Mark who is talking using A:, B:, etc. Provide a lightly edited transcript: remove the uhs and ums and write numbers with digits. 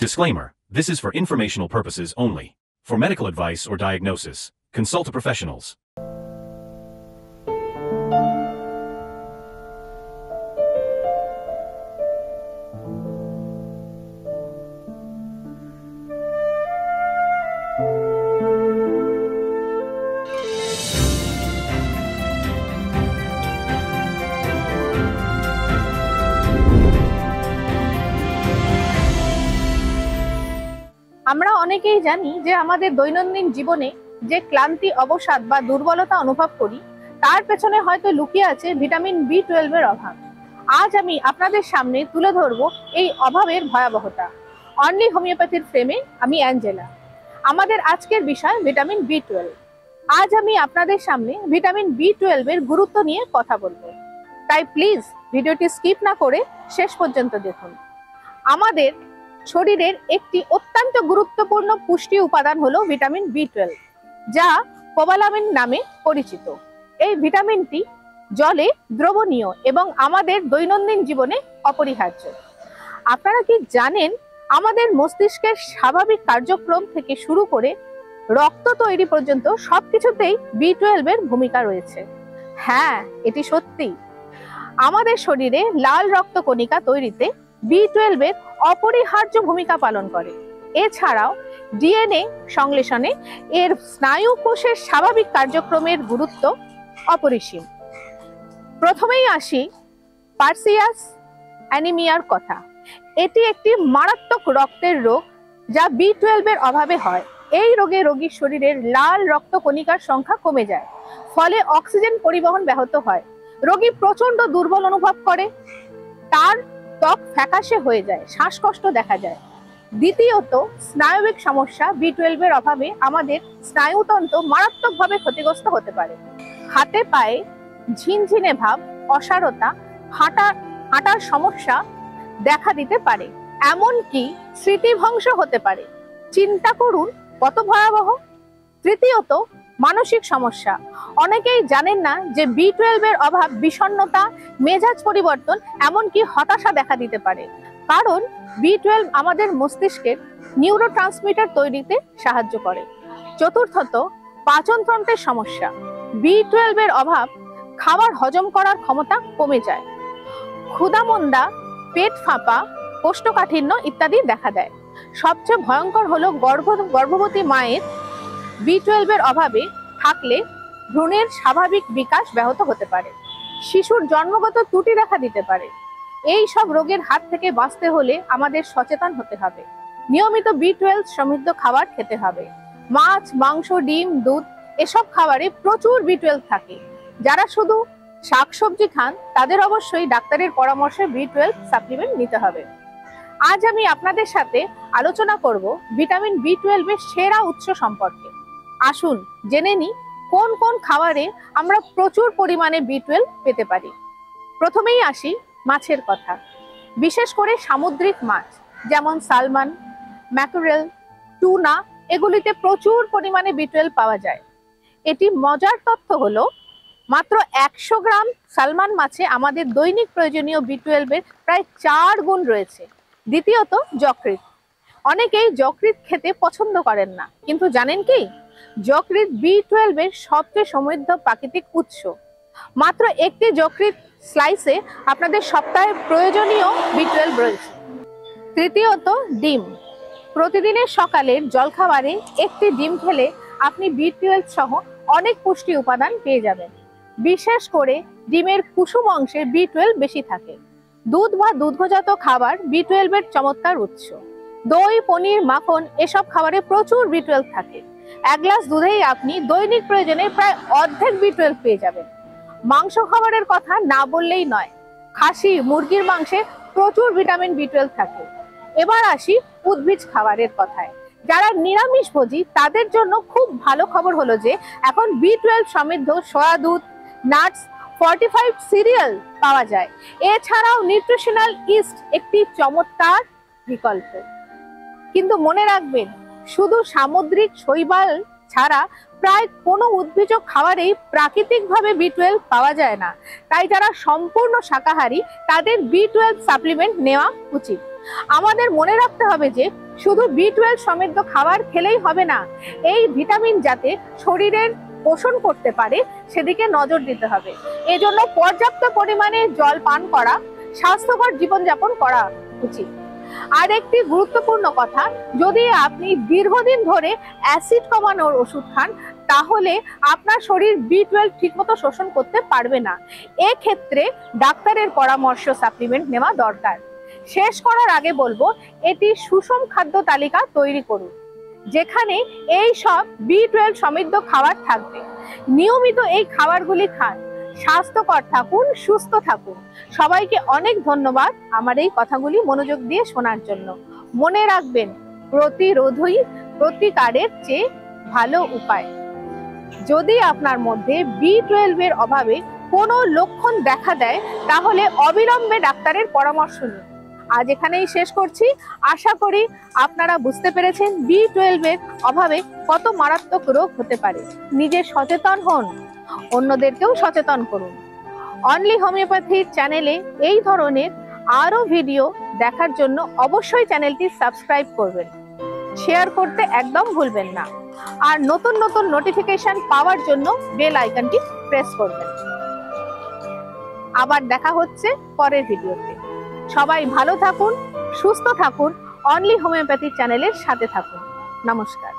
A: Disclaimer: this is for informational purposes only. For medical advice or diagnosis, consult a professionals.
B: আমরা অনেকেই জানি যে আমাদের দৈনন্দিন জীবনে যে ক্লান্তি, অবসাদ বা দুর্বলতা অনুভব করি তার পেছনে হয়তো লুকিয়ে আছে ভিটামিন B12 এর অভাব। আজ আমি আপনাদের সামনে তুলে ধরব এই অভাবের ভয়াবহতা। অনলি হোমিওপ্যাথির ফ্রেমে আমি অ্যাঞ্জেলা। আমাদের আজকের বিষয় ভিটামিন B12। আজ আমি আপনাদের সামনে ভিটামিন B12 এর গুরুত্ব নিয়ে কথা বলবো, তাই প্লিজ ভিডিওটি স্কিপ না করে শেষ পর্যন্ত দেখুন। আমাদের শরীরের একটি অত্যন্ত গুরুত্বপূর্ণ পুষ্টি উপাদান হলো ভিটামিন B12, যা কোবালামিন নামে পরিচিত। এই ভিটামিনটি জলে দ্রবণীয় এবং আমাদের দৈনন্দিন জীবনে অপরিহার্য। আপনারা কি জানেন আমাদের মস্তিষ্কের স্বাভাবিক কার্যক্রম থেকে শুরু করে রক্ত তৈরি পর্যন্ত সবকিছুতেই B12 এর ভূমিকা রয়েছে? হ্যাঁ, এটি সত্যি। আমাদের শরীরে লাল রক্তকণিকা তৈরিতে B12 এর অপরিহার্য ভূমিকা পালন করে। এছাড়াও ডিএনএ সংশ্লেষণে এর স্নায়ু কোষের স্বাভাবিক কার্যক্রমের গুরুত্ব অপরিসীম। প্রথমেই আসি পার্সিয়াস অ্যানিমিয়ার কথা। এটি একটি মারাত্মক রক্তের রোগ যা B12 এর অভাবে হয়। এই রোগে রোগীর শরীরের লাল রক্তকণিকার সংখ্যা কমে যায়, ফলে অক্সিজেন পরিবহন ব্যাহত হয়। রোগী প্রচন্ড দুর্বল অনুভব করে, তার ত্বক ফ্যাকাশে হয়ে যায়, শ্বাসকষ্ট দেখা যায়। দ্বিতীয়ত, স্নায়বিক সমস্যা। B12 এর অভাবে আমাদের স্নায়ুতন্ত্র মারাত্মকভাবে ক্ষতিগ্রস্ত হতে পারে। হাতে পায়ে ঝিনঝিনে ভাব, অসাড়তা, হাঁটার সমস্যা দেখা দিতে পারে, এমনকি স্মৃতিভ্রংশ হতে পারে। চিন্তা করুন কত ভয়াবহ। তৃতীয়ত, মানসিক সমস্যা। অনেকেই জানেন না যে B12 এর অভাব বিষণ্ণতা, মেজাজ পরিবর্তন, এমনকি হতাশা দেখা দিতে পারে, কারণ B12 আমাদের মস্তিষ্কের নিউরোট্রান্সমিটার তৈরিতে সাহায্য করে। চতুর্থত, পাচনতন্ত্রের সমস্যা। B12 এর অভাব খাবার হজম করার ক্ষমতা কমে যায়, ক্ষুধামন্দা, পেট ফাঁপা, কোষ্ঠকাঠিন্য ইত্যাদি দেখা দেয়। সবচেয়ে ভয়ঙ্কর হলো গর্ভবতী মায়ের B12 এর অভাবে থাকলে ভ্রূণের স্বাভাবিক বিকাশ ব্যাহত হতে পারে, শিশুর জন্মগত ত্রুটি দেখা দিতে পারে। এই সব রোগের হাত থেকে বাঁচতে হলে আমাদের সচেতন হতে হবে। নিয়মিত B12 সমৃদ্ধ খাবার খেতে হবে। মাছ, মাংস, ডিম, দুধ এসব খাবারে প্রচুর B12 থাকে। যারা শুধু শাকসবজি খান তাদের অবশ্যই ডাক্তারের পরামর্শে B12 সাপ্লিমেন্ট নিতে হবে। আজ আমি আপনাদের সাথে আলোচনা করব ভিটামিন B12 এর সেরা উৎস সম্পর্কে। আসুন জেনে নিই কোন কোন খাবারে আমরা প্রচুর পরিমাণে B12 পেতে পারি। প্রথমেই আসি মাছের কথা। বিশেষ করে সামুদ্রিক মাছ যেমন সালমন, ম্যাকরেল, টুনা এগুলিতে প্রচুর পরিমাণে B12 পাওয়া যায়। এটি মজার তথ্য হলো মাত্র 100 গ্রাম সালমন মাছে আমাদের দৈনিক প্রয়োজনীয় B12 এর প্রায় 4 গুণ রয়েছে। দ্বিতীয়ত, যকৃৎ। অনেকেই যকৃৎ খেতে পছন্দ করেন না, কিন্তু জানেন কি যকৃৎ B12 এর সবচেয়ে সমৃদ্ধ প্রাকৃতিক উৎস। মাত্র একটি যকৃৎ স্লাইসে আপনাদের সপ্তাহে প্রয়োজনীয় B12 রয়েছে। তৃতীয়ত, ডিম। প্রতিদিনের সকালের জলখাবারে একটি ডিম খেলে আপনি B12 সহ অনেক পুষ্টি উপাদান পেয়ে যাবেন। বিশেষ করে ডিমের কুসুম অংশে B12 বেশি থাকে। দুধ বা দুগ্ধজাত খাবার B12 এর চমৎকার উৎস। দই, পনির, মাখন এসব খাবারে প্রচুর B12 থাকে। এক গ্লাস দুধেই আপনি দৈনিক প্রয়োজনে প্রায় অর্ধেক B12 পেয়ে যাবেন। মাংস খাবারের কথা না বললেই নয়। খাসি, মুরগির মাংসে প্রচুর ভিটামিন B12 থাকে। এবার আসি উদ্ভিজ খাবারের কথায়। যারা নিরামিষভোজী তাদের জন্য খুব ভালো খবর হলো যে এখন B12 সমৃদ্ধ সয়া দুধ, নাটস, ফর্টিফাইড সিরিয়াল পাওয়া যায়। এছাড়াও নিউট্রিশনাল ইস্ট একটি চমৎকার বিকল্প। কিন্তু মনে রাখবেন, শুধু সামুদ্রিক শৈবাল ছাড়া প্রায় কোনো উদ্ভিজ খাবারেই প্রাকৃতিকভাবে B12 পাওয়া যায় না। তাই যারা সম্পূর্ণ শাকাহারী তাদের B12 সাপ্লিমেন্ট নেওয়া উচিত। আমাদের মনে রাখতে হবে যে শুধু B12 সমৃদ্ধ খাবার খেলেই হবে না, এই ভিটামিন যাতে শরীরের পোষণ করতে পারে সেদিকে নজর দিতে হবে। এজন্য পর্যাপ্ত পরিমাণে জল পান করা, স্বাস্থ্যকর জীবনযাপন করা উচিত। আর একটি গুরুত্বপূর্ণ কথা, যদি আপনি দীর্ঘদিন ধরে অ্যাসিড কমানোর ওষুধ খান তাহলে আপনার শরীর B12 ঠিকমতো শোষণ করতে পারবে না। এক্ষেত্রে ডাক্তারের পরামর্শ সাপ্লিমেন্ট নেওয়া দরকার। শেষ করার আগে বলবো, এটি সুষম খাদ্য তালিকা তৈরি করুন যেখানে এই সব B12 সমৃদ্ধ খাবার থাকবে। নিয়মিত এই খাবারগুলি খান, স্বাস্থ্যকর থাকুন, সুস্থ থাকুন। সবাইকে অনেক ধন্যবাদ আমার এই কথাগুলি মনোযোগ দিয়ে শোনার জন্য। মনে রাখবেন, প্রতিরোধই প্রতিকারের চেয়ে ভালো উপায়। যদি আপনার মধ্যে B12 এর অভাবে কোনো লক্ষণ দেখা দেয় তাহলে অবিলম্বে ডাক্তারের পরামর্শ নিন। আজ এখানেই শেষ করছি। আশা করি আপনারা বুঝতে পেরেছেন B12 এর অভাবে কত মারাত্মক রোগ হতে পারে। নিজে সচেতন হন, অন্যদেরকেও সচেতন করুন। অনলি হোমিওপ্যাথি চ্যানেলে এই ধরনের আরো ভিডিও দেখার জন্য অবশ্যই চ্যানেলটি সাবস্ক্রাইব করবেন, শেয়ার করতে একদম ভুলবেন না। আর নতুন নতুন নোটিফিকেশন পাওয়ার জন্য বেল আইকনটি প্রেস করবেন। আবার দেখা হচ্ছে পরের ভিডিওতে। সবাই ভালো থাকুন, সুস্থ থাকুন, অনলি হোমিওপ্যাথি চ্যানেলের সাথে থাকুন। নমস্কার।